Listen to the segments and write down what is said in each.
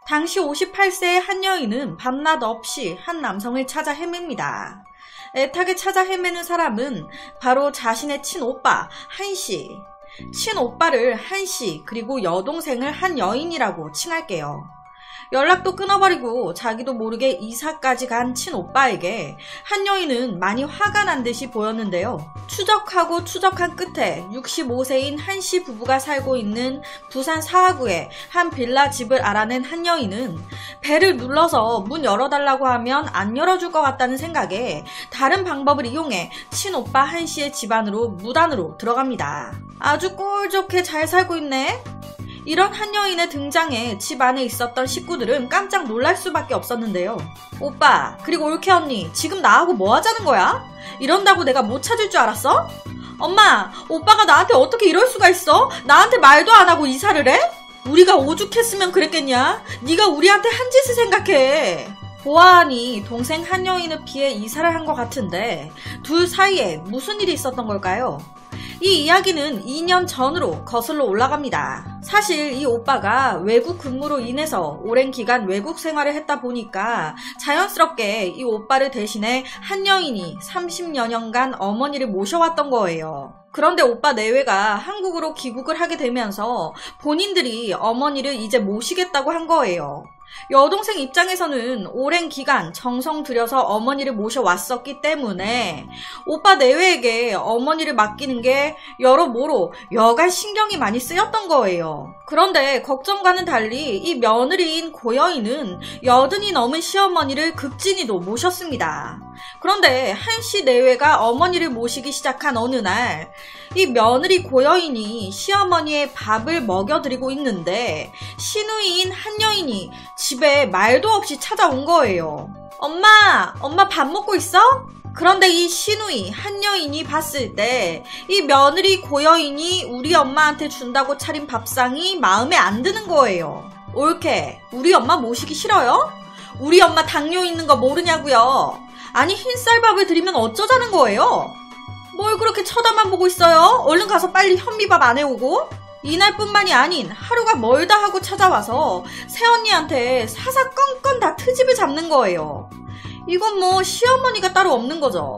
당시 58세의 한 여인은 밤낮 없이 한 남성을 찾아 헤맵니다. 애타게 찾아 헤매는 사람은 바로 자신의 친오빠 한씨. 친오빠를 한씨 그리고 여동생을 한 여인이라고 칭할게요. 연락도 끊어버리고 자기도 모르게 이사까지 간 친오빠에게 한 여인은 많이 화가 난 듯이 보였는데요. 추적하고 추적한 끝에 65세인 한씨 부부가 살고 있는 부산 사하구의 한 빌라 집을 알아낸 한 여인은 배를 눌러서 문 열어달라고 하면 안 열어줄 것 같다는 생각에 다른 방법을 이용해 친오빠 한씨의 집 안으로 무단으로 들어갑니다. 아주 꼴 좋게 잘 살고 있네? 이런 한 여인의 등장에 집 안에 있었던 식구들은 깜짝 놀랄 수밖에 없었는데요. 오빠, 그리고 올케 언니, 지금 나하고 뭐 하자는 거야? 이런다고 내가 못 찾을 줄 알았어? 엄마, 오빠가 나한테 어떻게 이럴 수가 있어? 나한테 말도 안 하고 이사를 해? 우리가 오죽했으면 그랬겠냐? 네가 우리한테 한 짓을 생각해. 보아하니 동생 한 여인을 피해 이사를 한 것 같은데 둘 사이에 무슨 일이 있었던 걸까요? 이 이야기는 2년 전으로 거슬러 올라갑니다. 사실 이 오빠가 외국 근무로 인해서 오랜 기간 외국 생활을 했다 보니까 자연스럽게 이 오빠를 대신해 한 여인이 30여 년간 어머니를 모셔왔던 거예요. 그런데 오빠 내외가 한국으로 귀국을 하게 되면서 본인들이 어머니를 이제 모시겠다고 한 거예요. 여동생 입장에서는 오랜 기간 정성 들여서 어머니를 모셔왔었기 때문에 오빠 내외에게 어머니를 맡기는 게 여러모로 여간 신경이 많이 쓰였던 거예요. 그런데 걱정과는 달리 이 며느리인 고여인은 80이 넘은 시어머니를 극진히도 모셨습니다. 그런데 한씨 내외가 어머니를 모시기 시작한 어느 날 이 며느리 고여인이 시어머니의 밥을 먹여드리고 있는데 시누이인 한 여인이 집에 말도 없이 찾아온 거예요. 엄마 밥 먹고 있어? 그런데 이 시누이 한 여인이 봤을 때 이 며느리 고여인이 우리 엄마한테 준다고 차린 밥상이 마음에 안 드는 거예요. 올케, 우리 엄마 모시기 싫어요? 우리 엄마 당뇨 있는 거 모르냐고요? 아니 흰쌀밥을 드리면 어쩌자는 거예요? 뭘 그렇게 쳐다만 보고 있어요? 얼른 가서 빨리 현미밥 안 해오고. 이날뿐만이 아닌 하루가 멀다 하고 찾아와서 새언니한테 사사건건 다 트집을 잡는 거예요. 이건 뭐 시어머니가 따로 없는 거죠.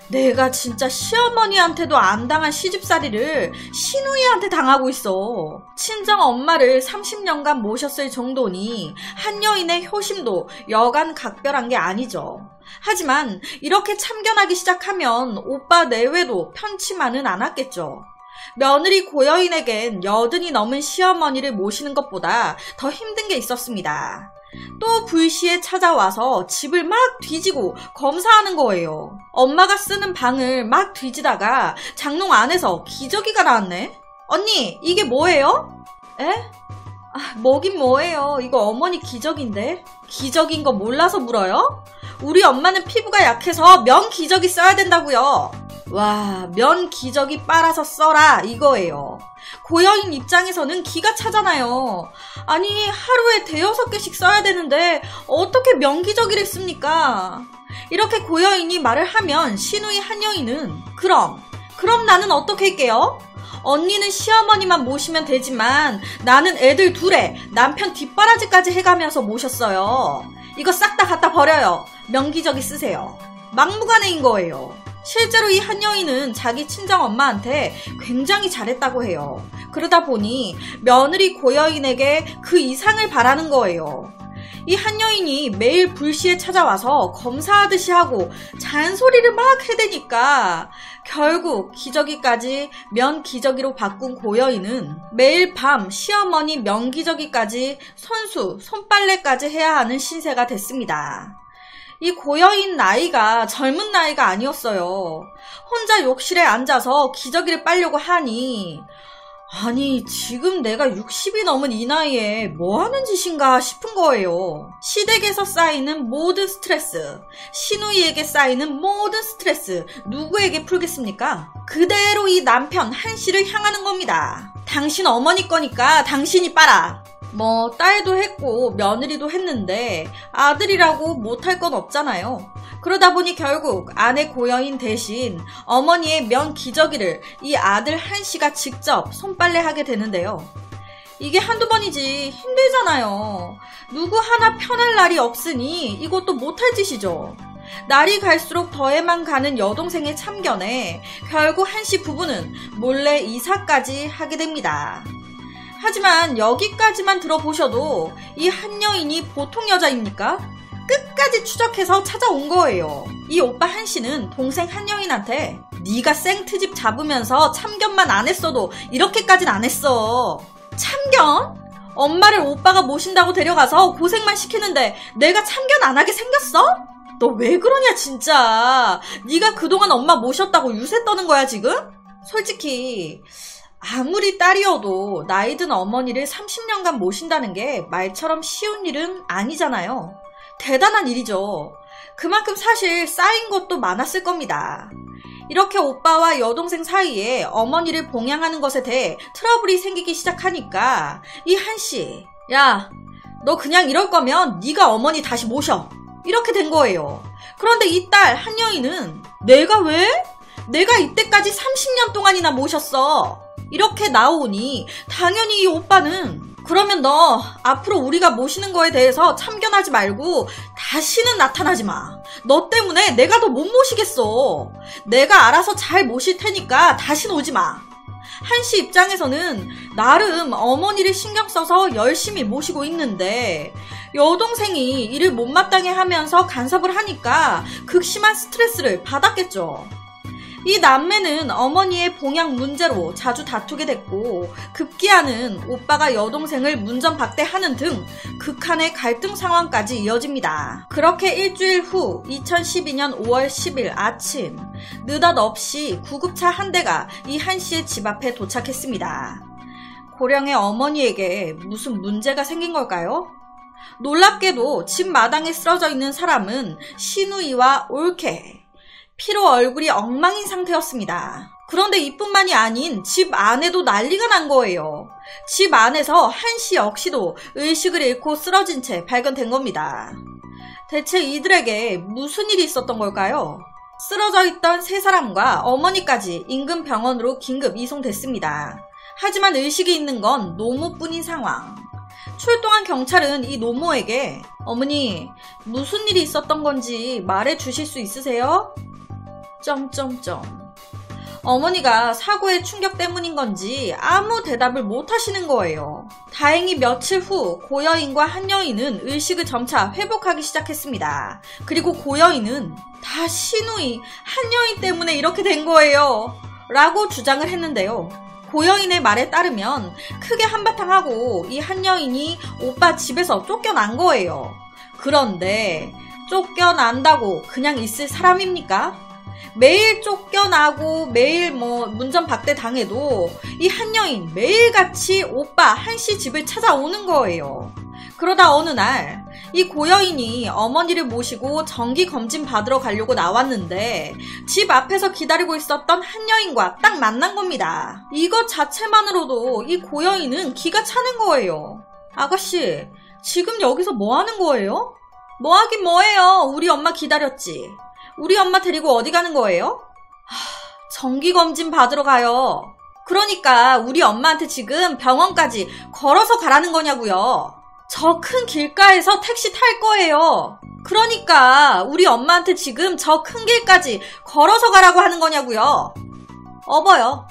내가 진짜 시어머니한테도 안 당한 시집살이를 시누이한테 당하고 있어. 친정 엄마를 30년간 모셨을 정도니 한 여인의 효심도 여간 각별한 게 아니죠. 하지만 이렇게 참견하기 시작하면 오빠 내외도 편치만은 않았겠죠. 며느리 고여인에겐 80이 넘은 시어머니를 모시는 것보다 더 힘든 게 있었습니다. 또 불시에 찾아와서 집을 막 뒤지고 검사하는 거예요. 엄마가 쓰는 방을 막 뒤지다가 장롱 안에서 기저귀가 나왔네? 언니, 이게 뭐예요? 에? 뭐긴 뭐예요. 이거 어머니 기저귀인데? 기저귀인 거 몰라서 물어요? 우리 엄마는 피부가 약해서 면 기저귀 써야 된다고요. 와, 면 기저귀 빨아서 써라 이거예요. 고여인 입장에서는 기가 차잖아요. 아니 하루에 5-6개씩 써야 되는데 어떻게 면 기저귀를 씁니까? 이렇게 고여인이 말을 하면 시누이 한 여인은 그럼 나는 어떻게 할게요? 언니는 시어머니만 모시면 되지만 나는 애들 둘에 남편 뒷바라지까지 해가면서 모셨어요. 이거 싹 다 갖다 버려요. 명기저귀 쓰세요. 막무가내인 거예요. 실제로 이 한 여인은 자기 친정엄마한테 굉장히 잘했다고 해요. 그러다 보니 며느리 고여인에게 그 이상을 바라는 거예요. 이 한 여인이 매일 불시에 찾아와서 검사하듯이 하고 잔소리를 막 해대니까 결국 기저귀까지 면 기저귀로 바꾼 고여인은 매일 밤 시어머니 면 기저귀까지 손수, 손빨래까지 해야 하는 신세가 됐습니다. 이 고여인 나이가 젊은 나이가 아니었어요. 혼자 욕실에 앉아서 기저귀를 빨려고 하니 아니 지금 내가 60이 넘은 이 나이에 뭐 하는 짓인가 싶은 거예요. 시댁에서 쌓이는 모든 스트레스, 시누이에게 쌓이는 모든 스트레스 누구에게 풀겠습니까? 그대로 이 남편 한씨를 향하는 겁니다. 당신 어머니 거니까 당신이 빨아. 뭐 딸도 했고 며느리도 했는데 아들이라고 못할 건 없잖아요. 그러다 보니 결국 아내 고여인 대신 어머니의 면 기저귀를 이 아들 한씨가 직접 손빨래하게 되는데요. 이게 한두 번이지 힘들잖아요. 누구 하나 편할 날이 없으니 이것도 못할 짓이죠. 날이 갈수록 더해만 가는 여동생의 참견에 결국 한씨 부부는 몰래 이사까지 하게 됩니다. 하지만 여기까지만 들어보셔도 이 한 여인이 보통 여자입니까? 끝까지 추적해서 찾아온 거예요. 이 오빠 한씨는 동생 한 여인한테 네가 생트집 잡으면서 참견만 안 했어도 이렇게까진 안 했어. 참견? 엄마를 오빠가 모신다고 데려가서 고생만 시키는데 내가 참견 안 하게 생겼어? 너 왜 그러냐 진짜. 네가 그동안 엄마 모셨다고 유세 떠는 거야 지금? 솔직히 아무리 딸이어도 나이든 어머니를 30년간 모신다는 게 말처럼 쉬운 일은 아니잖아요. 대단한 일이죠. 그만큼 사실 쌓인 것도 많았을 겁니다. 이렇게 오빠와 여동생 사이에 어머니를 봉양하는 것에 대해 트러블이 생기기 시작하니까 이 한씨, 야, 너 그냥 이럴 거면 네가 어머니 다시 모셔. 이렇게 된 거예요. 그런데 이 딸 한여인은 내가 왜? 내가 이때까지 30년 동안이나 모셨어. 이렇게 나오니 당연히 이 오빠는 그러면 너 앞으로 우리가 모시는 거에 대해서 참견하지 말고 다시는 나타나지 마. 너 때문에 내가 더 못 모시겠어. 내가 알아서 잘 모실 테니까 다시는 오지 마. 한씨 입장에서는 나름 어머니를 신경 써서 열심히 모시고 있는데 여동생이 일을 못마땅해 하면서 간섭을 하니까 극심한 스트레스를 받았겠죠. 이 남매는 어머니의 봉양 문제로 자주 다투게 됐고 급기야는 오빠가 여동생을 문전박대하는 등 극한의 갈등 상황까지 이어집니다. 그렇게 일주일 후 2012년 5월 10일 아침 느닷없이 구급차 한 대가 이 한씨의 집 앞에 도착했습니다. 고령의 어머니에게 무슨 문제가 생긴 걸까요? 놀랍게도 집 마당에 쓰러져 있는 사람은 시누이와 올케, 피로 얼굴이 엉망인 상태였습니다. 그런데 이뿐만이 아닌 집 안에도 난리가 난 거예요. 집 안에서 한씨 역시도 의식을 잃고 쓰러진 채 발견된 겁니다. 대체 이들에게 무슨 일이 있었던 걸까요? 쓰러져 있던 세 사람과 어머니까지 인근 병원으로 긴급 이송됐습니다. 하지만 의식이 있는 건 노모뿐인 상황. 출동한 경찰은 이 노모에게 어머니, 무슨 일이 있었던 건지 말해 주실 수 있으세요? 어머니가 사고의 충격 때문인 건지 아무 대답을 못 하시는 거예요. 다행히 며칠 후 고여인과 한여인은 의식을 점차 회복하기 시작했습니다. 그리고 고여인은 다 시누이 한여인 때문에 이렇게 된 거예요 라고 주장을 했는데요. 고여인의 말에 따르면 크게 한바탕 하고 이 한여인이 오빠 집에서 쫓겨난 거예요. 그런데 쫓겨난다고 그냥 있을 사람입니까? 매일 쫓겨나고 매일 문전박대 당해도 이 한여인 매일같이 오빠 한씨 집을 찾아오는 거예요. 그러다 어느 날 이 고여인이 어머니를 모시고 정기검진 받으러 가려고 나왔는데 집 앞에서 기다리고 있었던 한여인과 딱 만난 겁니다. 이것 자체만으로도 이 고여인은 기가 차는 거예요. 아가씨, 지금 여기서 뭐 하는 거예요? 뭐 하긴 뭐해요. 우리 엄마 기다렸지. 우리 엄마 데리고 어디 가는 거예요? 정기검진 받으러 가요. 그러니까 우리 엄마한테 지금 병원까지 걸어서 가라는 거냐고요. 저 큰 길가에서 택시 탈 거예요. 그러니까 우리 엄마한테 지금 저 큰 길까지 걸어서 가라고 하는 거냐고요. 어버요.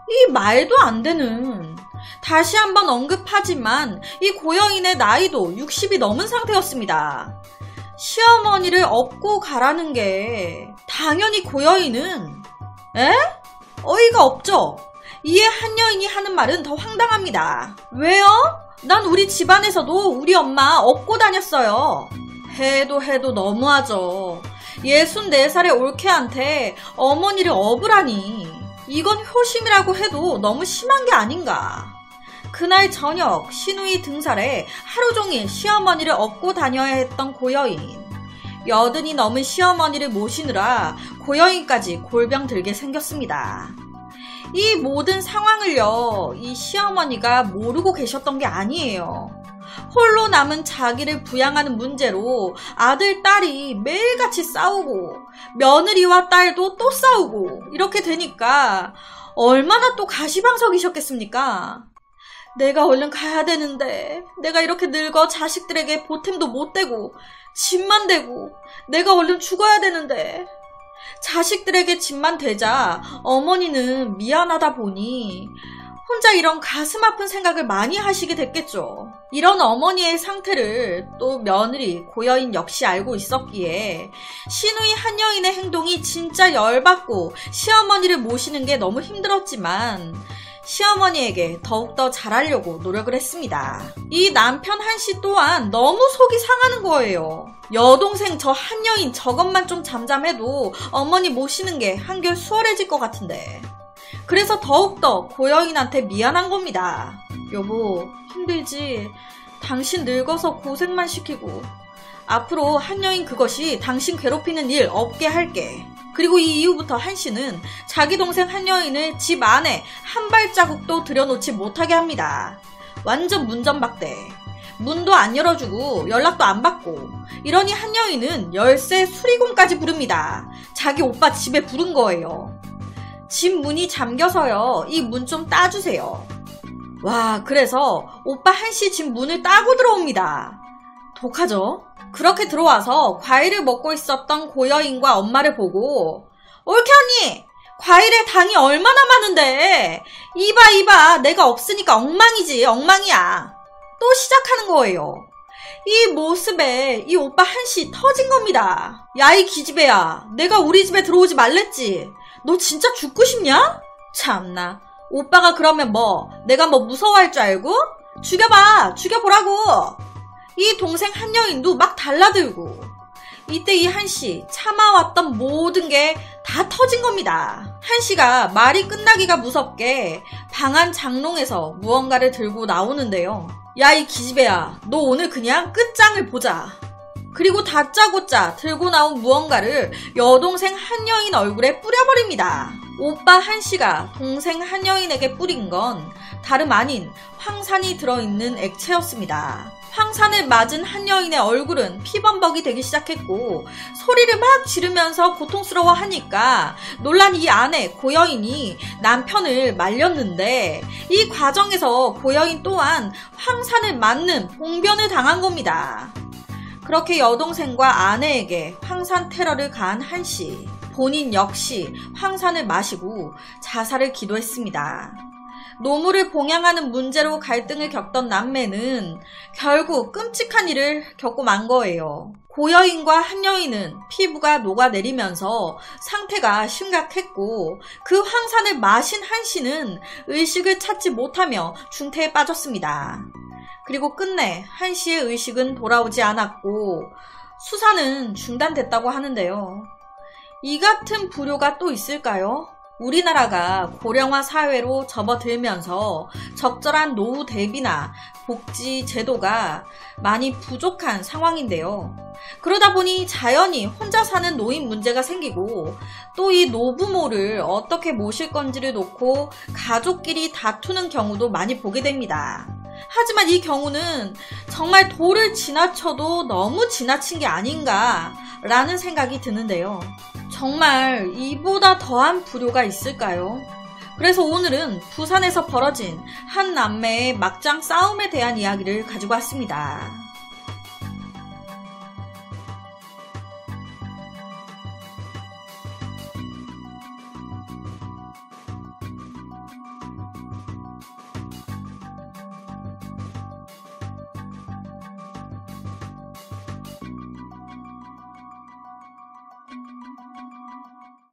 이 말도 안 되는. 다시 한번 언급하지만 이 고여인의 나이도 60이 넘은 상태였습니다. 시어머니를 업고 가라는 게 당연히 고여인은 어이가 없죠. 이에 한여인이 하는 말은 더 황당합니다. 왜요? 난 우리 집안에서도 우리 엄마 업고 다녔어요. 해도 너무하죠. 64살의 올케한테 어머니를 업으라니. 이건 효심이라고 해도 너무 심한 게 아닌가. 그날 저녁 시누이 등살에 하루 종일 시어머니를 업고 다녀야 했던 고여인. 80이 넘은 시어머니를 모시느라 고여인까지 골병 들게 생겼습니다. 이 모든 상황을요, 이 시어머니가 모르고 계셨던 게 아니에요. 홀로 남은 자기를 부양하는 문제로 아들, 딸이 매일같이 싸우고 며느리와 딸도 또 싸우고 이렇게 되니까 얼마나 또 가시방석이셨겠습니까? 내가 얼른 가야 되는데 내가 이렇게 늙어 자식들에게 보탬도 못 되고 집만 되고 내가 얼른 죽어야 되는데 자식들에게 집만 되자 어머니는 미안하다 보니 혼자 이런 가슴 아픈 생각을 많이 하시게 됐겠죠. 이런 어머니의 상태를 또 며느리 고여인 역시 알고 있었기에 시누이 한 여인의 행동이 진짜 열받고 시어머니를 모시는 게 너무 힘들었지만 시어머니에게 더욱더 잘하려고 노력을 했습니다. 이 남편 한씨 또한 너무 속이 상하는 거예요. 여동생 저 한 여인 저것만 좀 잠잠해도 어머니 모시는 게 한결 수월해질 것 같은데. 그래서 더욱더 고여인한테 미안한 겁니다. 여보, 힘들지? 당신 늙어서 고생만 시키고 앞으로 한 여인 그것이 당신 괴롭히는 일 없게 할게. 그리고 이 이후부터 한씨는 자기 동생 한 여인을 집 안에 한 발자국도 들여놓지 못하게 합니다. 완전 문전박대. 문도 안 열어주고 연락도 안 받고 이러니 한 여인은 열쇠 수리공까지 부릅니다. 자기 오빠 집에 부른 거예요. 집 문이 잠겨서요. 이 문 좀 따주세요. 와, 그래서 오빠 한씨 집 문을 따고 들어옵니다. 독하죠? 그렇게 들어와서 과일을 먹고 있었던 고여인과 엄마를 보고 옳게 언니! 과일에 당이 얼마나 많은데 이봐 내가 없으니까 엉망이지 엉망이야. 또 시작하는 거예요. 이 모습에 이 오빠 한씨 터진 겁니다. 야 이 기집애야, 내가 우리 집에 들어오지 말랬지. 너 진짜 죽고 싶냐? 참나. 오빠가 그러면 뭐 내가 뭐 무서워할 줄 알고? 죽여봐, 죽여보라고. 이 동생 한 여인도 막 달라들고 이때 이 한씨 참아왔던 모든 게 다 터진 겁니다. 한씨가 말이 끝나기가 무섭게 방 안 장롱에서 무언가를 들고 나오는데요. 야 이 기집애야, 너 오늘 그냥 끝장을 보자. 그리고 다짜고짜 들고 나온 무언가를 여동생 한 여인 얼굴에 뿌려버립니다. 오빠 한씨가 동생 한 여인에게 뿌린 건 다름 아닌 황산이 들어있는 액체였습니다. 황산을 맞은 한 여인의 얼굴은 피범벅이 되기 시작했고 소리를 막 지르면서 고통스러워하니까 놀란 이 아내 고여인이 남편을 말렸는데 이 과정에서 고여인 또한 황산을 맞는 봉변을 당한 겁니다. 그렇게 여동생과 아내에게 황산 테러를 가한 한씨, 본인 역시 황산을 마시고 자살을 기도했습니다. 노무를 봉양하는 문제로 갈등을 겪던 남매는 결국 끔찍한 일을 겪고 만 거예요. 고여인과 한 여인은 피부가 녹아내리면서 상태가 심각했고 그 황산을 마신 한씨는 의식을 찾지 못하며 중태에 빠졌습니다. 그리고 끝내 한씨의 의식은 돌아오지 않았고 수사는 중단됐다고 하는데요. 이 같은 불효가 또 있을까요? 우리나라가 고령화 사회로 접어들면서 적절한 노후 대비나 복지 제도가 많이 부족한 상황인데요. 그러다 보니 자연히 혼자 사는 노인 문제가 생기고 또 이 노부모를 어떻게 모실 건지를 놓고 가족끼리 다투는 경우도 많이 보게 됩니다. 하지만 이 경우는 정말 도를 지나쳐도 너무 지나친 게 아닌가 라는 생각이 드는데요. 정말 이보다 더한 불효가 있을까요? 그래서 오늘은 부산에서 벌어진 한 남매의 막장 싸움에 대한 이야기를 가지고 왔습니다.